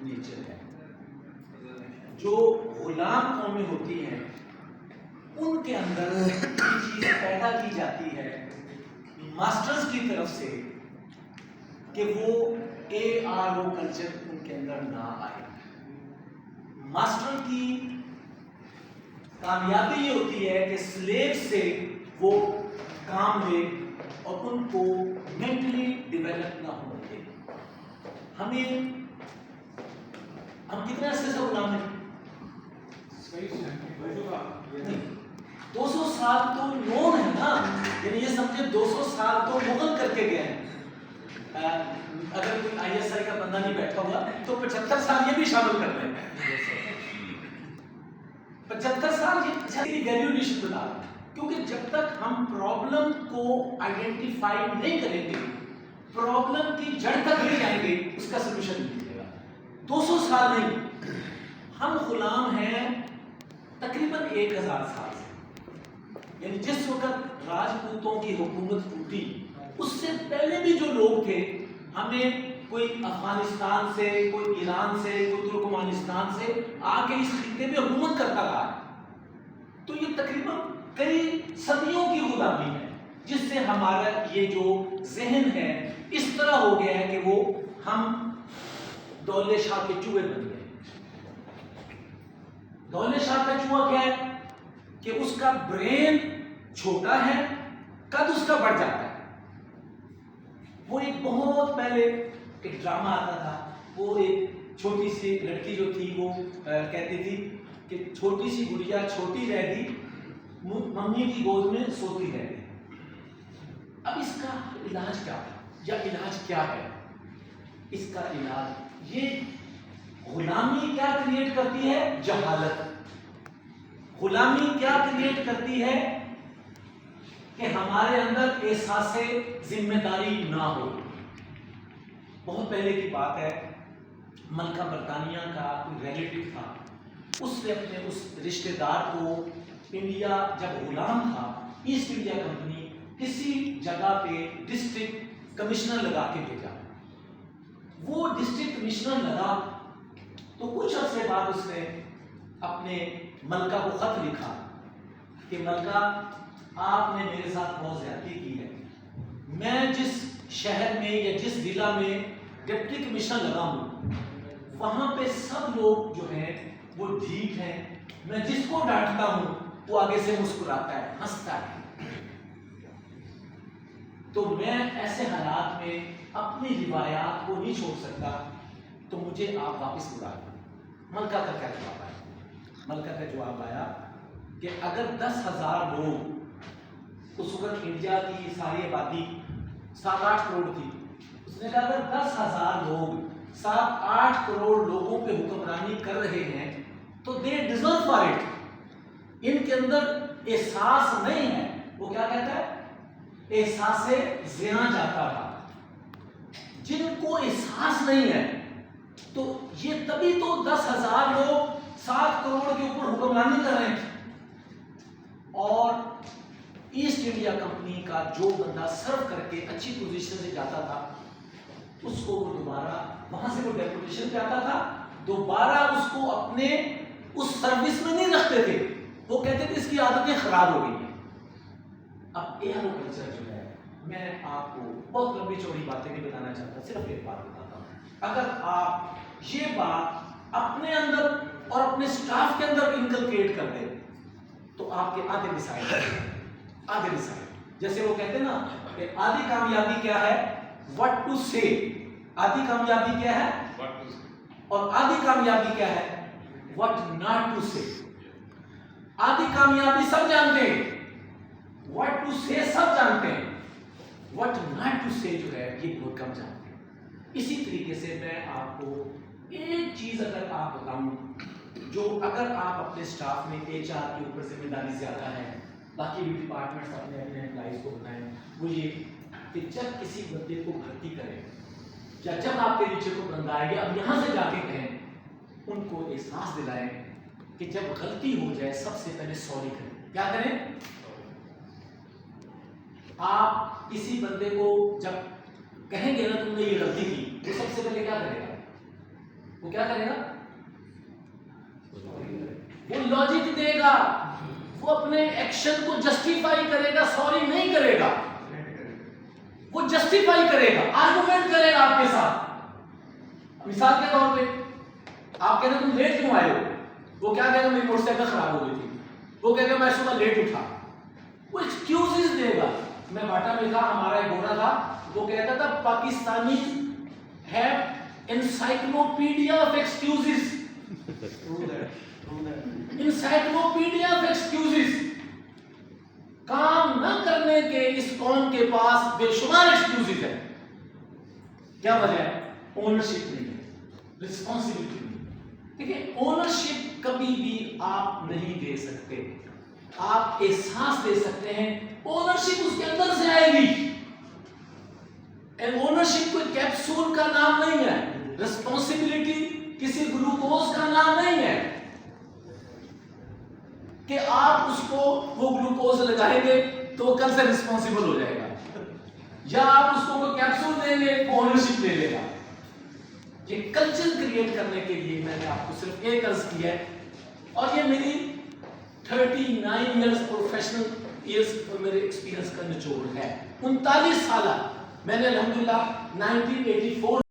Nature ہے. جو غلام قومیں ہوتی ہیں ان کے اندر یہ چیز پیدا کی جاتی ہے ماسٹرز کی طرف سے کہ وہ ARO کلچر ان کے اندر نہ آئے. ماسٹر کی کامیابی یہ ہوتی ہے کہ سلیو سے وہ کام لے اور ان کو مینٹلی ڈیولپ نہ ہونے دے. ہم کتنے عرصے سے غلام ہیں؟ 200 سال تو نون ہے نا، یعنی یہ سمجھے 200 سال تو مغل کر کے گئے ہیں. اگر کوئی ISI کا بندہ نہیں بیٹھا ہوا تو 75 سال یہ بھی شامل کر لیں. 75 سال یہ ویلیویشن بتا رہا ہے، کیونکہ جب تک ہم پرابلم کو آئیڈینٹیفائی نہیں کریں گے، پرابلم کی جڑ تک نہیں جائیں گے، اس کا سولوشن نہیں ملے گا. 200 سال نہیں، ہم غلام ہیں تقریباً 1000 سال سے. یعنی جس وقت راجپوتوں کی حکومت ٹوٹی اس سے پہلے بھی جو لوگ تھے، ہمیں کوئی افغانستان سے، کوئی ایران سے، کوئی ترکمانستان سے آ کے اس خطے میں حکومت کرتا رہا ہے. تو یہ تقریباً کئی صدیوں کی غلامی ہے جس سے ہمارا یہ جو ذہن ہے اس طرح ہو گیا ہے کہ وہ ہم دولت شاہ کے چوہے بن گئے. دولت شاہ کا چوہا کیا ہے کہ اس کا برین چھوٹا ہے، قد اس کا بڑھ جاتا ہے. وہ ایک بہت پہلے ایک ڈرامہ آتا تھا، وہ ایک چھوٹی سی لڑکی جو تھی وہ کہتی تھی کہ چھوٹی سی گڑیا چھوٹی رہ گئی، ممی کی گود میں سوتی رہ گئی. اب اس کا علاج کیا ہے یا علاج کیا ہے؟ اس کا علاج یہ غلامی کیا کریٹ کرتی ہے؟ جہالت. غلامی کیا کریٹ کرتی ہے کہ ہمارے اندر احساس ذمہ داری نہ ہو. بہت پہلے کی بات ہے، ملکہ برطانیہ کا کوئی ریلیٹو تھا، اس نے اپنے اس رشتہ دار کو انڈیا جب غلام تھا، ایسٹ انڈیا کمپنی کسی جگہ پہ ڈسٹرکٹ کمشنر لگا کے بھیجا. وہ ڈسٹرکٹ کمشنر لگا تو کچھ عرصے بعد اس نے اپنے ملکہ کو خط لکھا کہ ملکہ آپ نے میرے ساتھ بہت زیادتی کی ہے. میں جس شہر میں یا جس ضلع میں ڈپٹی کمشنر لگا ہوں وہاں پہ سب لوگ جو ہیں وہ ڈھیٹ ہیں. میں جس کو ڈانٹتا ہوں وہ آگے سے مسکراتا ہے، ہنستا ہے. تو میں ایسے حالات میں اپنی روایات کو نہیں چھوڑ سکتا، تو مجھے آپ واپس بلا دیں. ملکہ کا کیا جواب آیا؟ ملکہ کا جواب آیا کہ اگر 10,000 لوگ، اس وقت انڈیا کی ساری آبادی 7-8 کروڑ تھی، اس نے کہا اگر 10,000 لوگ 7-8 کروڑ لوگوں پہ حکمرانی کر رہے ہیں تو دے ڈیزرو فار اٹ. ان کے اندر احساس نہیں ہے. وہ کیا کہتا ہے؟ احساس زنا جاتا رہا. جن کو احساس نہیں ہے تو یہ تبھی تو 10,000 لوگ 7 کروڑ کے اوپر حکمرانی کر رہے ہیں. اور ایسٹ انڈیا کمپنی کا جو بندہ سرو کر کے اچھی پوزیشن سے جاتا تھا اس کو وہ دوبارہ وہاں سے وہ ڈیپوٹیشن پہ آتا تھا، دوبارہ اس کو اپنے اس سروس میں نہیں رکھتے تھے. وہ کہتے تھے اس کی عادتیں خراب ہو گئی ہیں. اب ARO کلچر جو ہے، میں آپ کو بہت لمبی چوڑی باتیں نہیں بتانا چاہتا، صرف ایک بات بتاتا ہوں. اگر آپ یہ بات اپنے اندر اور اپنے سٹاف کے اندر انکلکیٹ کر دیں تو آپ کے آدھے مسائل جیسے وہ کہتے ہیں نا کہ آدھی کامیابی کیا ہے؟ what to say. آدھی کامیابی کیا ہے؟ اور آدھی کامیابی کیا ہے؟ what not to say. آدھی کامیابی سب جانتے ہیں، what to say سب جانتے ہیں، what not to say جو ہے یہ بہت کم جانتے ہیں. اسی طریقے سے میں آپ کو ایک چیز اگر آپ بتاؤں جو اگر آپ اپنے سٹاف میں HR کے اوپر ذمہ داری زیادہ ہے، باقی بھی ڈپارٹمنٹس اپنے امپلائیز کو بتائیں، وہ یہ کہ جب کسی بندے کو بھرتی کریں یا جب آپ کے نیچے کو بندہ آئے گا اب یہاں سے جا کے کہیں، ان کو احساس دلائیں کہ جب غلطی ہو جائے سب سے پہلے سوری کریں. کیا کریں؟ آپ کسی بندے کو جب کہیں گے نا تم نے یہ غلطی کی، تو سب سے پہلے کیا کرے گا؟ وہ کیا کرے گا؟ وہ لاجک دے گا، وہ اپنے ایکشن کو جسٹیفائی کرے گا، سوری نہیں کرے گا، وہ جسٹیفائی کرے گا، آرگومنٹ کرے گا آپ کے ساتھ۔ مثال کے طور پہ آپ کہتے ہیں تم لیٹ کیوں آئے ہو، وہ کیا کہے گا؟ میری موٹر سائیکل خراب ہو گئی تھی، وہ کہے گا میں صبح لیٹ اٹھا، وہ ایکسکیوزز دے گا۔ میں باٹا میں تھا، ہمارا ایک گورا تھا، وہ کہتا تھا Pakistani have encyclopedia of excuses, encyclopedia of excuses. کام نہ کرنے کے اس قوم کے پاس بے شمار ایکسکیوزز ہیں۔ کیا وجہ ہے؟ اونرشپ نہیں ہے، رسپانسبلٹی نہیں ہے۔ دیکھیں اونرشپ کبھی بھی آپ نہیں دے سکتے، آپ احساس دے سکتے ہیں، اونرشپ اس کے اندر سے آئے گی۔ اونرشپ کوئی کیپسول کا نام نہیں ہے، رسپانسبلٹی کسی گلوکوز کا نام نہیں ہے کہ آپ اس کو وہ گلوکوز لگائیں گے تو وہ کل سے رسپانسبل ہو جائے گا، یا آپ اس کو کوئی کیپسول دیں گے وہ اونرشپ لے لے گا۔ یہ کلچر کریٹ کرنے کے لیے میں نے آپ کو صرف ایک عرض کی ہے، اور یہ میری 39 ایئرز پروفیشنل ایئرز اور میرے ایکسپیرینس کا نچوڑ ہے۔ 39 سالہ میں نے الحمدللہ 1984